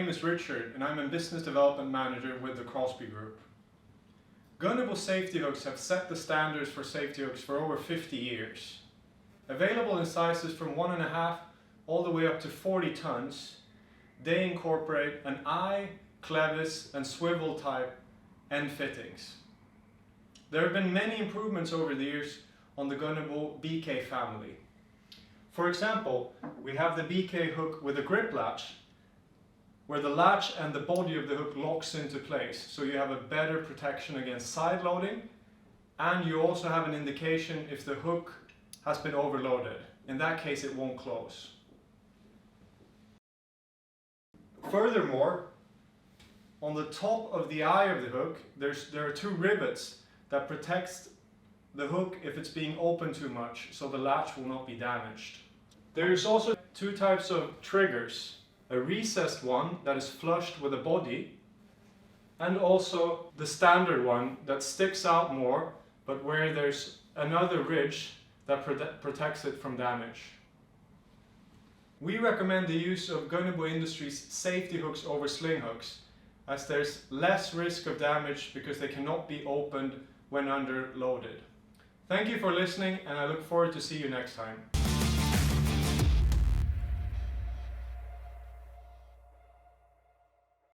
name is Richard and I'm a Business Development Manager with the Crosby Group. Gunnable safety hooks have set the standards for safety hooks for over 50 years. Available in sizes from 1.5 all the way up to 40 tons, they incorporate an eye, clevis and swivel type end fittings. There have been many improvements over the years on the Gunnable BK family. For example, we have the BK hook with a grip latch, where the latch and the body of the hook locks into place, so you have a better protection against side loading, and you also have an indication if the hook has been overloaded. In that case, it won't close. Furthermore, on the top of the eye of the hook, there are 2 rivets that protects the hook if it's being opened too much, so the latch will not be damaged. There's also 2 types of triggers. A recessed one that is flushed with a body, and also the standard one that sticks out more, but where there's another ridge that protects it from damage. We recommend the use of Gunnable Industries safety hooks over sling hooks, as there's less risk of damage because they cannot be opened when under loaded. Thank you for listening, and I look forward to see you next time.